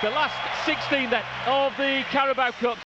The last 16 then of the Carabao Cup.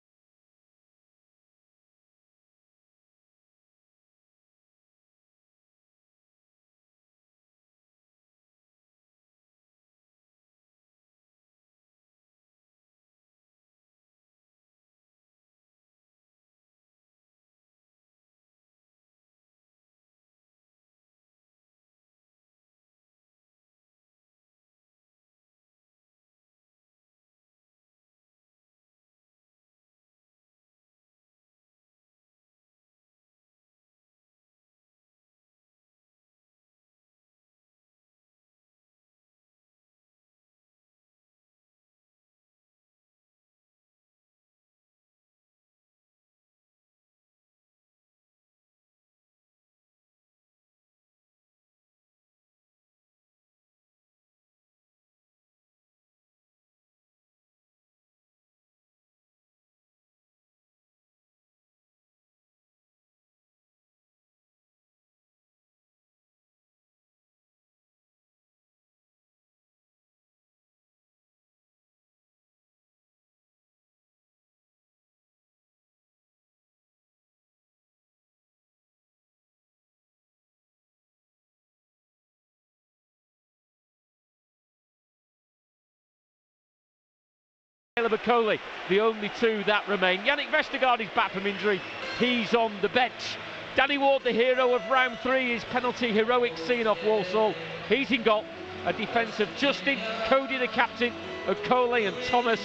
Coley, the only two that remain. Yannick Vestergaard is back from injury. He's on the bench. Danny Ward, the hero of round 3, his penalty heroic scene off Walsall. He's in goal. A defence of Justin, Cody the captain, of Coley and Thomas,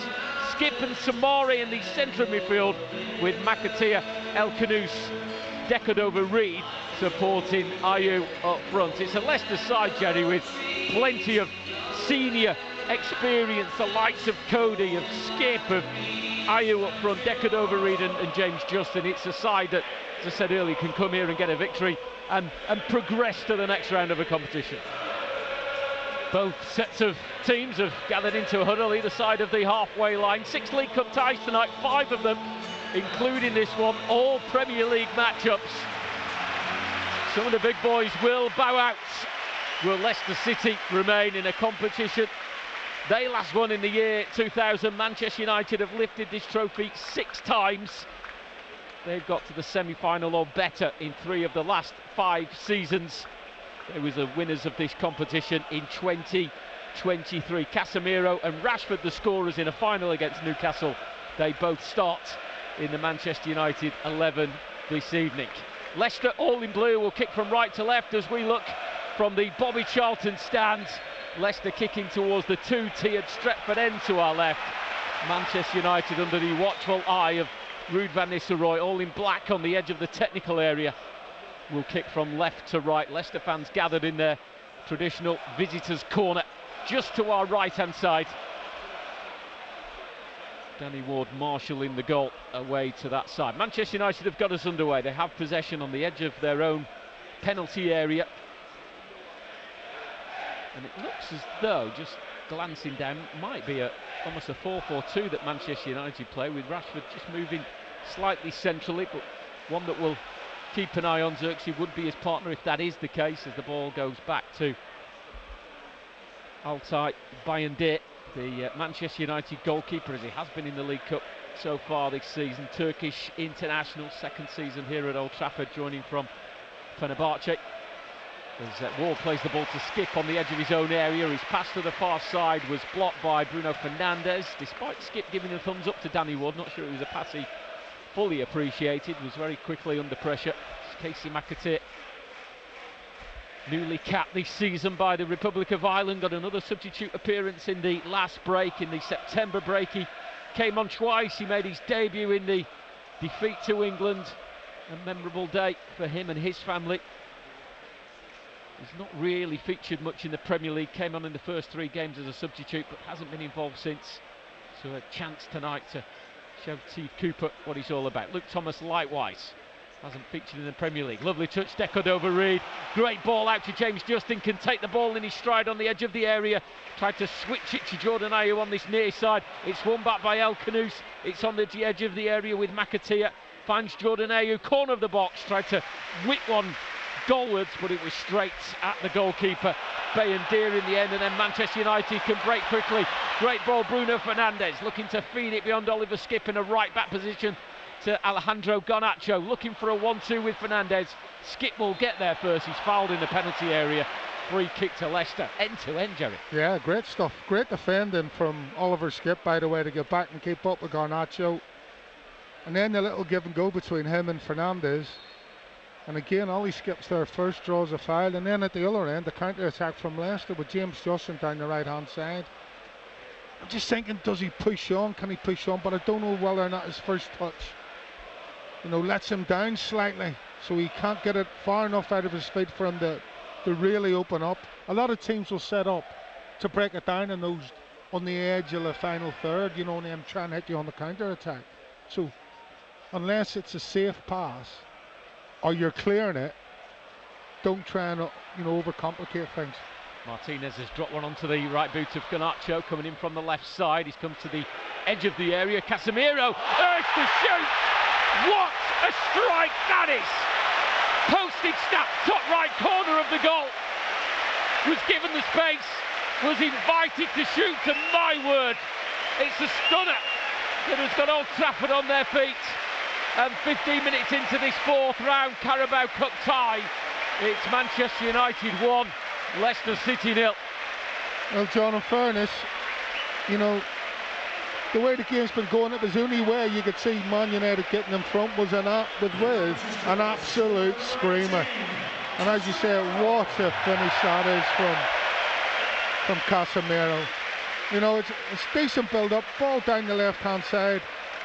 Skip and Samari in the centre of midfield, with McAteer, El Khanous, Decordova Reid supporting Ayew up front. It's a Leicester side, Jerry, with plenty of senior experience, the likes of Cody, of Skip, of Ayew up front, Decordova Reid and James Justin. It's a side that, as I said earlier, can come here and get a victory and progress to the next round of a competition. Both sets of teams have gathered into a huddle either side of the halfway line. 6 League Cup ties tonight, 5 of them, including this one, all Premier League matchups. Some of the big boys will bow out. Will Leicester City remain in a competition they last won in the year 2000? Manchester United have lifted this trophy 6 times. They've got to the semi-final or better in 3 of the last 5 seasons. They was the winners of this competition in 2023. Casemiro and Rashford, the scorers in a final against Newcastle. They both start in the Manchester United 11 this evening. Leicester, all in blue, will kick from right to left as we look from the Bobby Charlton stand. Leicester kicking towards the 2-tiered Stretford end to our left. Manchester United under the watchful eye of Ruud van Nistelrooy, all in black on the edge of the technical area, will kick from left to right. Leicester fans gathered in their traditional visitors' corner, just to our right-hand side. Danny Ward marshalling the goal away to that side. Manchester United have got us underway. They have possession on the edge of their own penalty area. And it looks as though, just glancing down, it might be almost a 4-4-2 that Manchester United play, with Rashford just moving slightly centrally, but one that will keep an eye on. Xerxes would be his partner if that is the case, as the ball goes back to Altay Bayındır, the Manchester United goalkeeper, as he has been in the League Cup so far this season. Turkish international, 2nd season here at Old Trafford, joining from Fenerbahce. As Ward plays the ball to Skip on the edge of his own area. His pass to the far side was blocked by Bruno Fernandes, despite Skip giving a thumbs up to Danny Ward. Not sure it was a pass he fully appreciated. Was very quickly under pressure. Casey McAteer, newly capped this season by the Republic of Ireland, got another substitute appearance in the last break, in the September break. He came on twice. He made his debut in the defeat to England, a memorable day for him and his family. He's not really featured much in the Premier League, came on in the first 3 games as a substitute, but hasn't been involved since. So a chance tonight to show Steve Cooper what he's all about. Luke Thomas likewise hasn't featured in the Premier League. Lovely touch, Decordova Reid. Great ball out to James Justin, can take the ball in his stride on the edge of the area. Tried to switch it to Jordan Ayew on this near side. It's won back by El Khanous. It's on the edge of the area with McAteer. Finds Jordan Ayew, corner of the box. Tried to whip one goalwards, but it was straight at the goalkeeper, Bayendir, in the end, and then Manchester United can break quickly. Great ball, Bruno Fernandes looking to feed it beyond Oliver Skipp in a right back position to Alejandro Garnacho, looking for a 1-2 with Fernandes. Skipp will get there first, he's fouled in the penalty area. Free kick to Leicester, end to end, Jerry. Yeah, great stuff. Great defending from Oliver Skipp, by the way, to get back and keep up with Garnacho. And then the little give and go between him and Fernandes. And again, Ollie Skipp's there first, draws a foul. And then at the other end, the counter-attack from Leicester with James Justin down the right-hand side. I'm just thinking, does he push on? Can he push on? But I don't know whether or not his first touch, you know, lets him down slightly, so he can't get it far enough out of his feet for him to really open up. A lot of teams will set up to break it down in those on the edge of the final third, you know, and then try and hit you on the counter-attack. So unless it's a safe pass or you're clearing it, don't try and, you know, overcomplicate things. Martinez has dropped one onto the right boot of Garnacho, coming in from the left side. He's come to the edge of the area. Casemiro urged to shoot. What a strike that is! Postage snap, top right corner of the goal. Was given the space, was invited to shoot, and my word, it's a stunner that has got Old Trafford on their feet. And 15 minutes into this fourth round Carabao Cup tie, it's Manchester United 1, Leicester City 0. Well, John, in fairness, you know, the way the game's been going, it was the only way you could see Man United getting in front was an absolute screamer. And as you say, what a finish that is from Casemiro. You know, it's decent build-up, ball down the left-hand side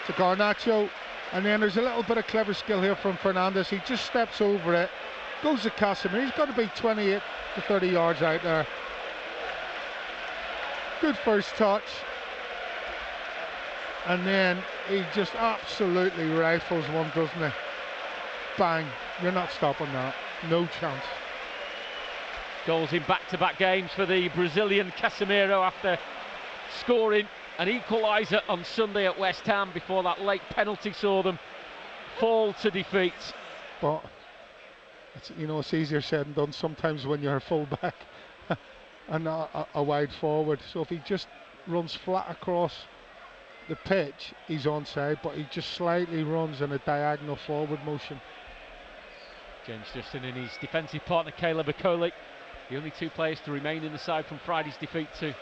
to Garnacho, and then there's a little bit of clever skill here from Fernandes. He just steps over it, goes to Casemiro. He's got to be 28 to 30 yards out there. Good first touch. And then he just absolutely rifles one, doesn't he? Bang. You're not stopping that. No chance. Goals in back-to-back games for the Brazilian Casemiro after scoring an equaliser on Sunday at West Ham before that late penalty saw them fall to defeat. But, you know, it's easier said than done sometimes when you're a full-back and a wide forward. So if he just runs flat across the pitch, he's onside, but he just slightly runs in a diagonal forward motion. James Justin and his defensive partner Caleb Akoli, the only two players to remain in the side from Friday's defeat to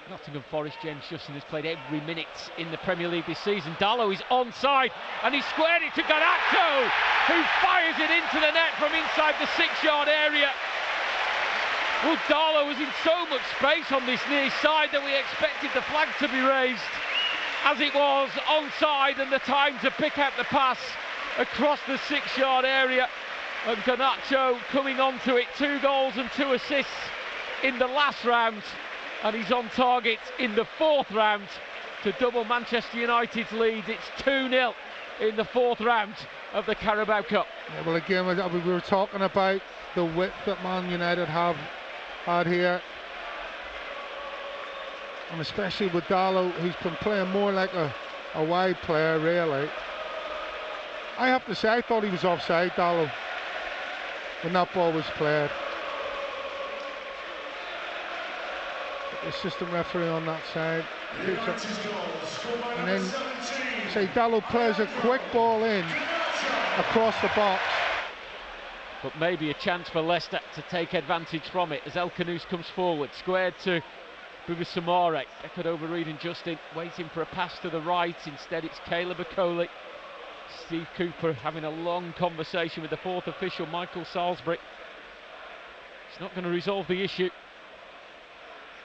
Nottingham Forest. James Justin has played every minute in the Premier League this season. Darlow is onside and he squared it to Garnacho, who fires it into the net from inside the 6-yard area. Well, Darlow was in so much space on this near side that we expected the flag to be raised. As it was, onside, and the time to pick out the pass across the 6-yard area. And Garnacho coming onto it, 2 goals and 2 assists in the last round. And he's on target in the fourth round to double Manchester United's lead. It's 2-0 in the fourth round of the Carabao Cup. Yeah, well, again, we were talking about the width that Man United have had here. And especially with Darlow, who's been playing more like a wide player, really. I have to say, I thought he was offside, Darlow, when that ball was played. The assistant referee on that side. And then, say, Darlow plays a quick ball in across the box. But maybe a chance for Leicester to take advantage from it as El Khanous comes forward, squared to Buba Samare. Echoed over Reed and Justin, waiting for a pass to the right. Instead, it's Caleb Akoli. Steve Cooper having a long conversation with the fourth official, Michael Salisbury. It's not going to resolve the issue.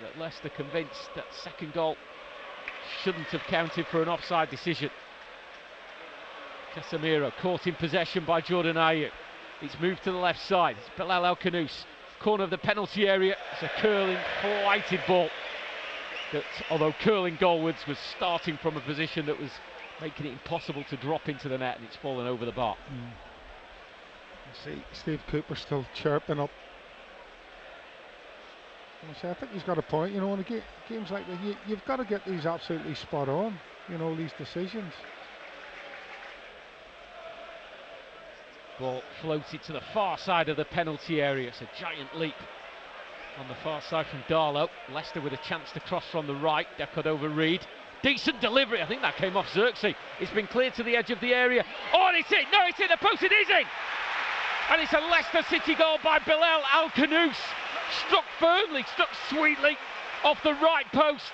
That Leicester convinced that second goal shouldn't have counted for an offside decision. Casemiro caught in possession by Jordan Ayew. It's moved to the left side. It's Bilal El Khanous, corner of the penalty area. It's a curling, flighted ball that, although curling goalwards, was starting from a position that was making it impossible to drop into the net, and it's fallen over the bar. See Steve Cooper still chirping up. I think he's got a point. You know, in games like this, you've got to get these absolutely spot on. You know, these decisions. Ball floated to the far side of the penalty area. It's a giant leap on the far side from Darlow. Leicester with a chance to cross from the right. Deckard over Reed. Decent delivery. I think that came off Xerxes. It's been cleared to the edge of the area. Oh, and it's in. No, it's in the post. It is in. And it's a Leicester City goal by Bilal Al-Khanous. Struck firmly, struck sweetly off the right post.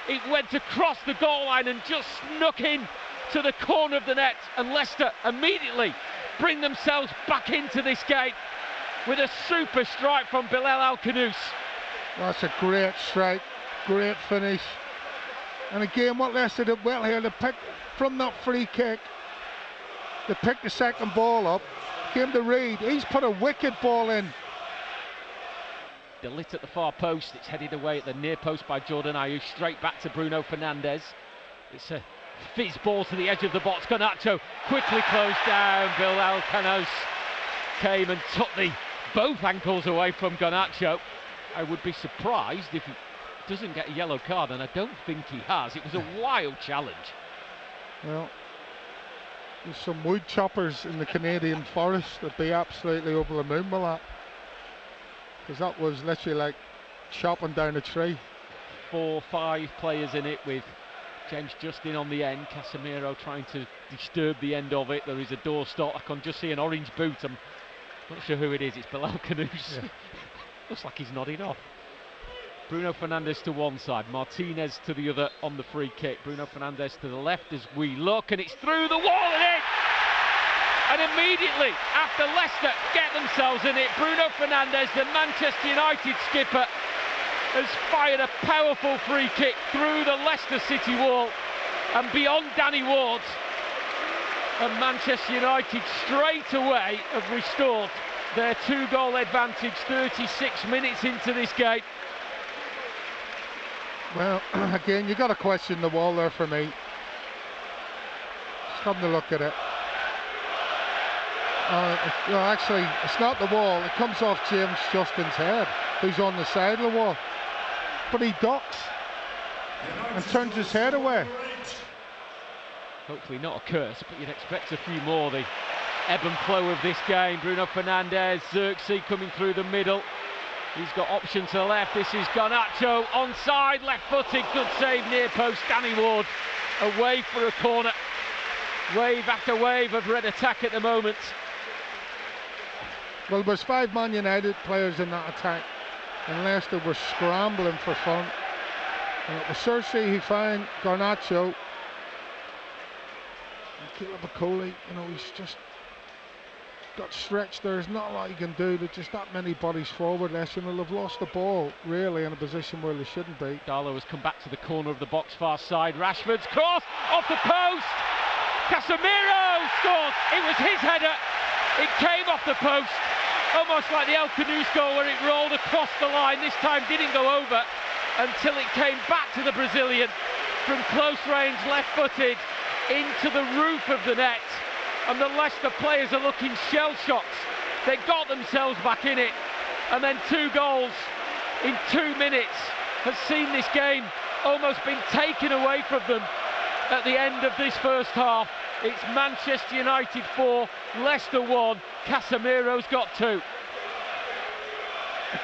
It went across the goal line and just snuck in to the corner of the net. And Leicester immediately bring themselves back into this game with a super strike from Bilal Al-Khanous. That's a great strike, great finish. And again, what Leicester did well here, they picked from that free kick, they picked the second ball up, came to Reed, he's put a wicked ball in. Delit at the far post, it's headed away at the near post by Jordan Ayew, straight back to Bruno Fernandes. It's a fizz ball to the edge of the box. Garnacho quickly closed down. Bilal Al-Khanous came and took both ankles away from Garnacho. I would be surprised if he doesn't get a yellow card, and I don't think he has. It was a wild challenge. Well, there's some wood choppers in the Canadian forest that'd be absolutely over the moon with that, because that was literally like chopping down a tree. 4-5 players in it, with James Justin on the end, Casemiro trying to disturb the end of it. There is a doorstop. I can just see an orange boot. I'm not sure who it is. It's Bilal Al-Khanous. Yeah. Looks like he's nodded off. Bruno Fernandes to one side, Martinez to the other on the free kick. Bruno Fernandes to the left as we look, and it's through the wall and in! And immediately after Leicester get themselves in it, Bruno Fernandes, the Manchester United skipper, has fired a powerful free kick through the Leicester City wall and beyond Danny Ward. And Manchester United straight away have restored their 2-goal advantage 36 minutes into this game. Well, again, you've got to question the wall there for me. Just having a look at it. No, actually, it's not the wall. It comes off James Justin's head, who's on the side of the wall. But he ducks and turns his head away. Hopefully not a curse, but you'd expect a few more. The ebb and flow of this game. Bruno Fernandes, Xerxes coming through the middle. He's got option to the left. This is Garnacho onside, left-footed, good save near post. Danny Ward away for a corner. Wave after wave of red attack at the moment. Well, there's 5 Man United players in that attack, and Leicester were scrambling for fun. And it was Xerxes who found Garnacho. And Caleb Okoli, you know, he's just got stretched. There's not a lot you can do. There's just that many bodies forward. Leicester will have lost the ball really in a position where they shouldn't be. Darlow has come back to the corner of the box far side. Rashford's cross off the post. Casemiro scores. It was his header. It came off the post, almost like the Al-Khanous goal where it rolled across the line. This time didn't go over until it came back to the Brazilian from close range, left-footed into the roof of the net. And the Leicester players are looking shell-shocked. They got themselves back in it, and then 2 goals in 2 minutes has seen this game almost been taken away from them at the end of this first half. It's Manchester United 4, Leicester 1. Casemiro's got 2.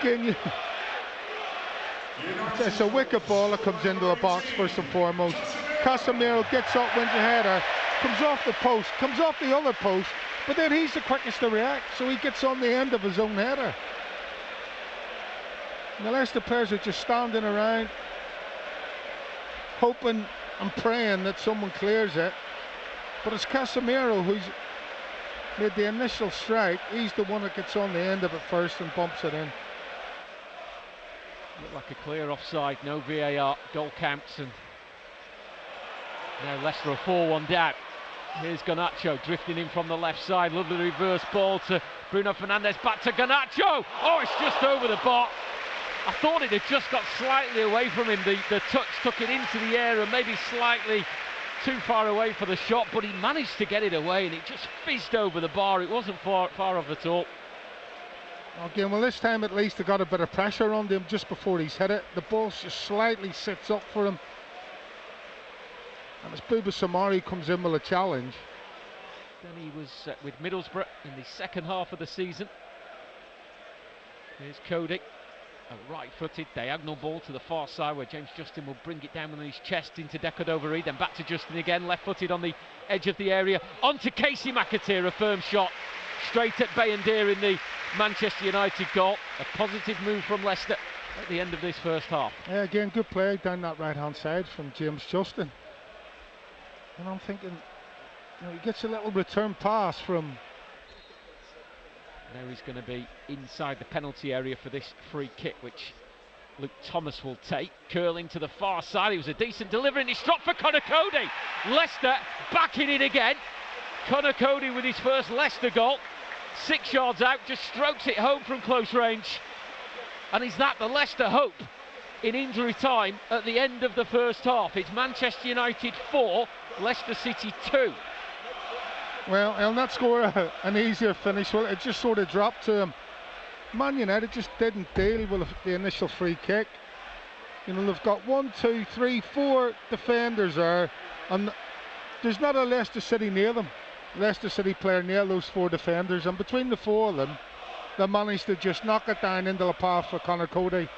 Again, it's a wicked ball that comes into the box first and foremost. Casemiro gets up, wins a header, comes off the post, comes off the other post, but then he's the quickest to react, so he gets on the end of his own header. And the Leicester players are just standing around, hoping and praying that someone clears it. But it's Casemiro who's made the initial strike. He's the one that gets on the end of it first and bumps it in. Looked like a clear offside, no VAR, goal counts, and now Leicester are 4-1 down. Here's Garnacho drifting in from the left side. Lovely reverse ball to Bruno Fernandes, back to Garnacho. Oh, it's just over the bar. I thought it had just got slightly away from him. The touch took it into the air and maybe slightly too far away for the shot, but he managed to get it away and it just fizzed over the bar. It wasn't far off at all. Again, well, this time at least they got a bit of pressure on him just before he's hit it. The ball just slightly sits up for him. And as Bouba Samari comes in with a challenge, than he was with Middlesbrough in the second half of the season. Here's Cody, a right-footed diagonal ball to the far side where James Justin will bring it down on his chest into Decordova-Reid, then back to Justin again, left-footed on the edge of the area, on to Casey McAteer, a firm shot straight at Bayindir in the Manchester United goal. A positive move from Leicester at the end of this first half. Yeah, again, good play down that right-hand side from James Justin. And I'm thinking, you know, he gets a little return pass from... Now he's going to be inside the penalty area for this free kick, which Luke Thomas will take. Curling to the far side, he was a decent delivery and he struck for Conor Cody. Leicester back in it again. Conor Cody with his first Leicester goal. 6 yards out, just strokes it home from close range. And is that the Leicester hope in injury time at the end of the first half? It's Manchester United 4, Leicester City 2. Well, he'll not score an easier finish. Well, it just sort of dropped to him. Man United just didn't deal with the initial free kick. You know, they've got 1, 2, 3, 4 defenders there, and there's not a Leicester City near them. Leicester City player near those 4 defenders, and between the 4 of them, they managed to just knock it down into the path for Conor Cody.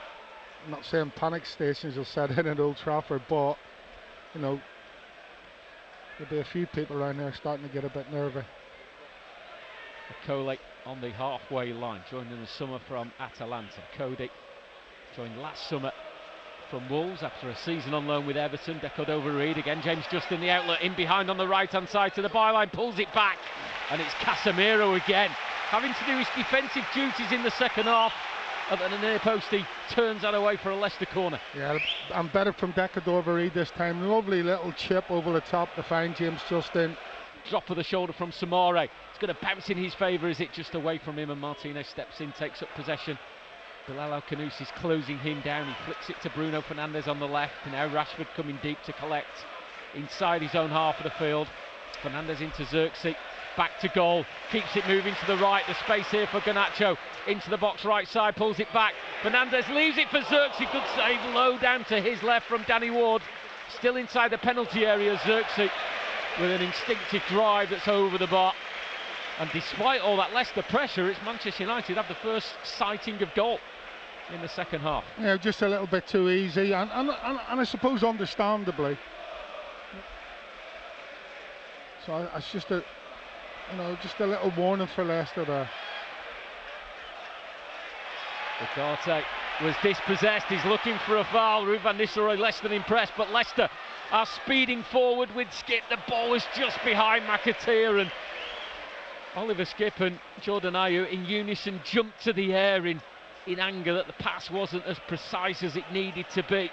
I'm not saying panic stations will set in at Old Trafford, but you know, there'll be a few people around there starting to get a bit nervy. Cole on the halfway line, joined in the summer from Atalanta. Cody joined last summer from Wolves after a season on loan with Everton. Decordova-Reid again, James Justin the outlet, in behind on the right hand side to the byline, pulls it back, and it's Casemiro again, having to do his defensive duties in the second half. At the near post, he turns that away for a Leicester corner. Yeah, and better from Decordova-Reid this time. Lovely little chip over the top to find James Justin. Drop of the shoulder from Samare. It's going to bounce in his favour. Is it just away from him? And Martinez steps in, takes up possession. Bilal El-Khanoussi's closing him down. He flicks it to Bruno Fernandes on the left. And now Rashford coming deep to collect inside his own half of the field. Fernandes into Xerxes. Back to goal, keeps it moving to the right, the space here for Garnacho, into the box right side, pulls it back, Fernandes leaves it for Xerxes, good save, low down to his left from Danny Ward, still inside the penalty area, Xerxes with an instinctive drive that's over the bar, and despite all that Leicester pressure, it's Manchester United have the first sighting of goal in the second half. Yeah, just a little bit too easy, and I suppose understandably. So it's just a... You know, just a little warning for Leicester there. Ugarte was dispossessed, he's looking for a foul. Ruud van Nistelrooy less than impressed, but Leicester are speeding forward with Skip. The ball was just behind McAteer, and Oliver Skip and Jordan Ayew in unison jumped to the air in anger that the pass wasn't as precise as it needed to be.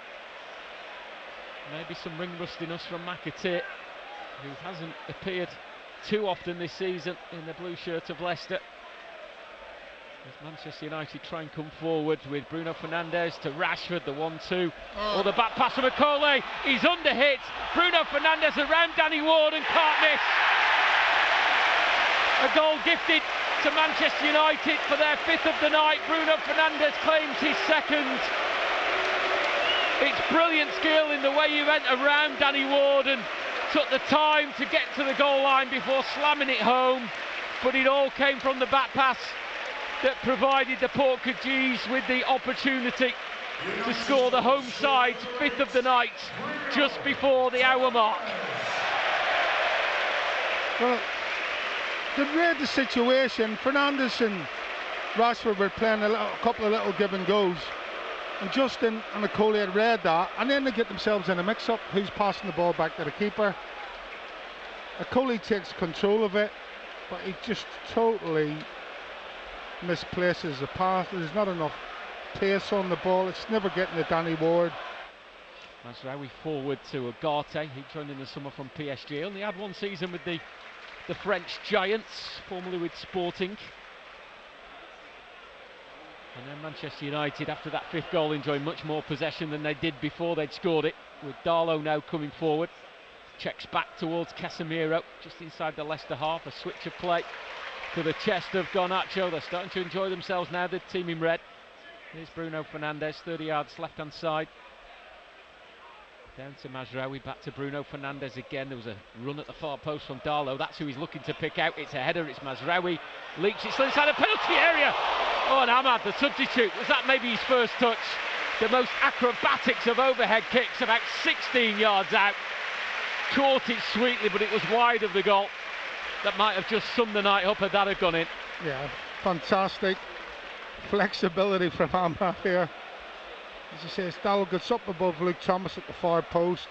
Maybe some ring rustiness from McAteer, who hasn't appeared too often this season in the blue shirt of Leicester. As Manchester United try and come forward with Bruno Fernandes to Rashford, the 1-2, or the back pass from Akole. He's under hit. Bruno Fernandes around Danny Ward and can't miss. A goal gifted to Manchester United for their 5th of the night. Bruno Fernandes claims his 2nd. It's brilliant skill in the way he went around Danny Ward and took the time to get to the goal line before slamming it home, but it all came from the back pass that provided the Portuguese with the opportunity to score the home side's 5th of the night just before the hour mark. Well, to read the situation, Fernandes and Rashford were playing a couple of little give and goes, and Justin and Akole had read that, and then they get themselves in a mix-up. Who's passing the ball back to the keeper? Akole takes control of it, but he just totally misplaces the pass. There's not enough pace on the ball. It's never getting to Danny Ward. Mazraoui forward to Ugarte. He joined in the summer from PSG. Only had 1 season with the French Giants, formerly with Sporting. And then Manchester United, after that 5th goal, enjoy much more possession than they did before they'd scored it, with Darlow now coming forward. Checks back towards Casemiro, just inside the Leicester half. A switch of play to the chest of Garnacho. They're starting to enjoy themselves now, the team in red. Here's Bruno Fernandes, 30 yards left-hand side. Down to Mazraoui, back to Bruno Fernandes again. There was a run at the far post from Darlow. That's who he's looking to pick out. It's a header, it's Mazraoui. Leaks it still inside the penalty area. Oh, and Ahmad, the substitute. Was that maybe his first touch? The most acrobatics of overhead kicks, about 16 yards out. Caught it sweetly, but it was wide of the goal. That might have just summed the night up had that had gone in. Yeah, fantastic flexibility from Ahmad here. As you say, Darlow gets up above Luke Thomas at the far post.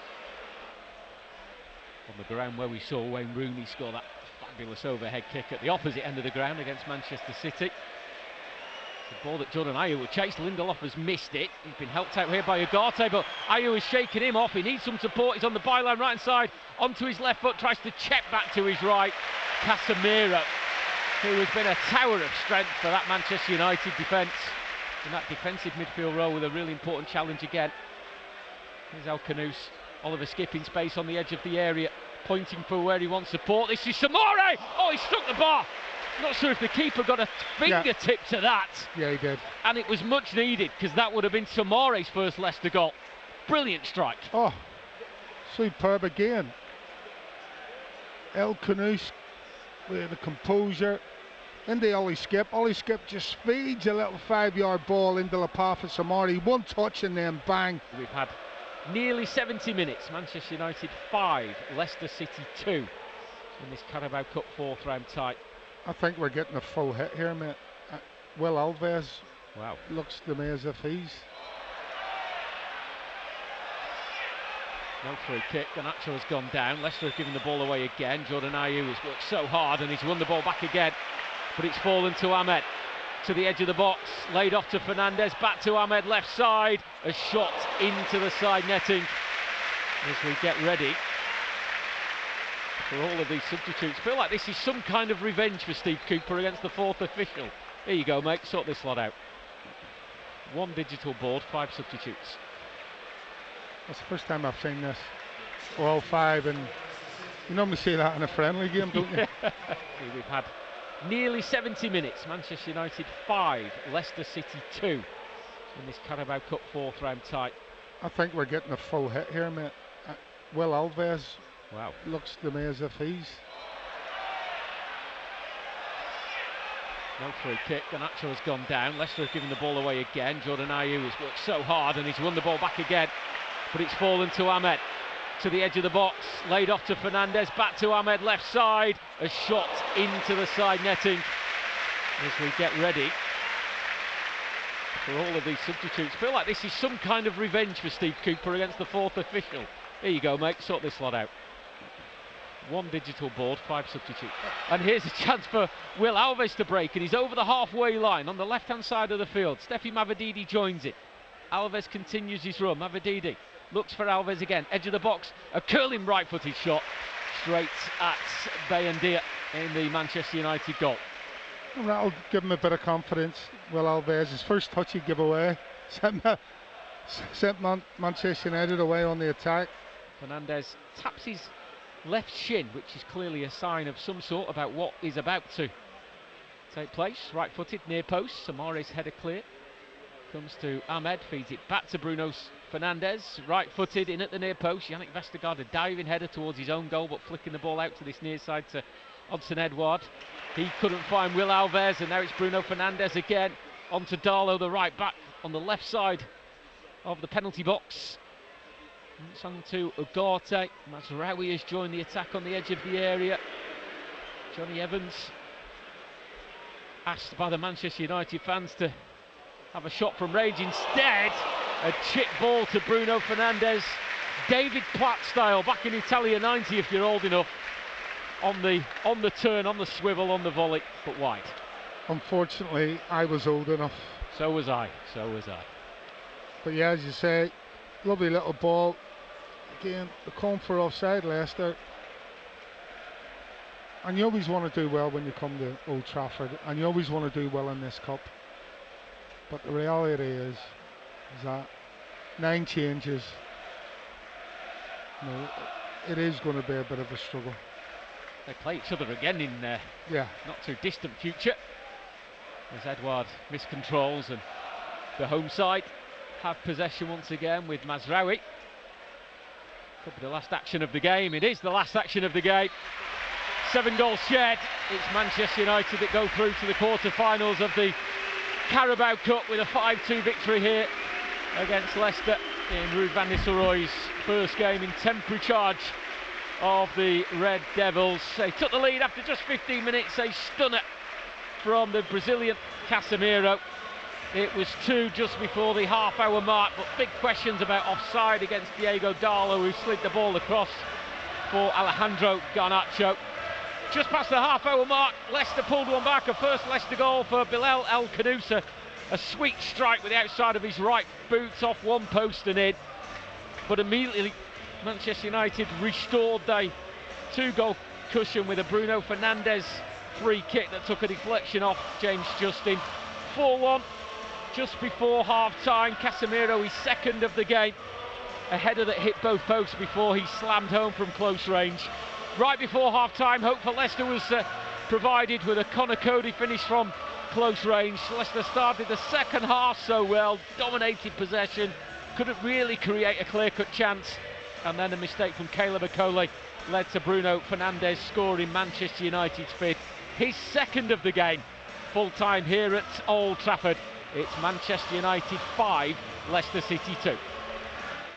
On the ground where we saw Wayne Rooney score that fabulous overhead kick at the opposite end of the ground against Manchester City. It's a ball that Jordan Ayew will chase. Lindelof has missed it. He's been helped out here by Ugarte, but Ayew is shaking him off. He needs some support. He's on the byline right hand side, onto his left foot, tries to check back to his right. Casemiro, who has been a tower of strength for that Manchester United defence. In that defensive midfield role with a really important challenge again. Here's El Khanous. Oliver skipping space on the edge of the area, pointing for where he wants support. This is Samore! Oh, he struck the bar! Not sure if the keeper got a fingertip to that. Yeah, he did. And it was much needed, because that would have been Samore's first Leicester goal. Brilliant strike. Oh, superb again. El Khanous with the composure. Into Ollie Skip. Ollie Skip just feeds a little 5-yard ball into the path of Samari. One touch and then bang. We've had nearly 70 minutes. Manchester United 5, Leicester City 2 in this Carabao Cup 4th round tie. I think we're getting a full hit here, mate. Will Alves. Wow. Looks to me as if he's... No free kick. Garnacho has gone down. Leicester have given the ball away again. Jordan Ayew has worked so hard and he's won the ball back again. But it's fallen to Ahmed, to the edge of the box, laid off to Fernandes, back to Ahmed, left side, a shot into the side netting as we get ready for all of these substitutes. Feel like this is some kind of revenge for Steve Cooper against the 4th official. Here you go, mate, sort this lot out. 1 digital board, 5 substitutes. That's the first time I've seen this. For all 5, and you normally see that in a friendly game, don't you? We've had nearly 70 minutes. Manchester United 5, Leicester City 2 in this Carabao Cup 4th round tie. I think we're getting a full hit here, mate. Will Alves. Wow. Looks to me as if he's... No free kick. Garnacho has gone down. Leicester have given the ball away again. Jordan Ayew has worked so hard and he's won the ball back again. But it's fallen to Ahmed, to the edge of the box, laid off to Fernandes, back to Ahmed, left side, a shot into the side netting as we get ready for all of these substitutes. Feel like this is some kind of revenge for Steve Cooper against the 4th official. Here you go, mate, sort this lot out. 1 digital board, 5 substitutes. And here's a chance for Will Alves to break, and he's over the halfway line on the left-hand side of the field. Steffi Mavididi joins it. Alves continues his run. Mavididi looks for Alves again, edge of the box, a curling right-footed shot straight at Bayendia in the Manchester United goal. Well, that'll give him a bit of confidence. Will Alves, his first touch he'd give away, sent Manchester United away on the attack. Fernandes taps his left shin, which is clearly a sign of some sort about what is about to take place. Right-footed, near post, Samare's header clear. Comes to Ahmed, feeds it back to Bruno Fernandes, right-footed in at the near post. Yannick Vestergaard, a diving header towards his own goal, but flicking the ball out to this near side to Odsonne Edouard. He couldn't find Will Alves, and now it's Bruno Fernandes again. Onto Darlow, the right back, on the left side of the penalty box. It's on to Ugarte. Mazraoui has joined the attack on the edge of the area. Johnny Evans asked by the Manchester United fans to have a shot from range. Instead, a chip ball to Bruno Fernandes, David Platt style, back in Italia 90 if you're old enough, on the turn, on the swivel, on the volley, but wide. Unfortunately, I was old enough. So was I. But yeah, as you say, lovely little ball. Again, the calling for offside, Leicester. And you always want to do well when you come to Old Trafford, and you always want to do well in this cup. But the reality is that 9 changes, it is going to be a bit of a struggle. They play each other again in not too distant future, as Edouard miscontrols, and the home side have possession once again with Mazraoui. Could be the last action of the game. It is the last action of the game. 7 goals shed. It's Manchester United that go through to the quarter-finals of the Carabao Cup with a 5-2 victory here against Leicester in Ruud van Nistelrooy's first game in temporary charge of the Red Devils. They took the lead after just 15 minutes, a stunner from the Brazilian Casemiro. It was 2 just before the half-hour mark, but big questions about offside against Diego Darlo, who slid the ball across for Alejandro Garnacho. Just past the half-hour mark, Leicester pulled one back. A first Leicester goal for Bilal El Khanoussa. A sweet strike with the outside of his right boot off one post and in. But immediately Manchester United restored their 2-goal cushion with a Bruno Fernandes free kick that took a deflection off James Justin. 4-1 just before half-time. Casemiro, his second of the game. A header that hit both posts before he slammed home from close range. Right before half-time, hope for Leicester was provided with a Conor Cody finish from close range. Leicester started the second half so well, dominated possession, couldn't really create a clear-cut chance, and then a mistake from Caleb Akole led to Bruno Fernandes scoring Manchester United's 5th, his second of the game. Full-time here at Old Trafford. It's Manchester United 5, Leicester City 2.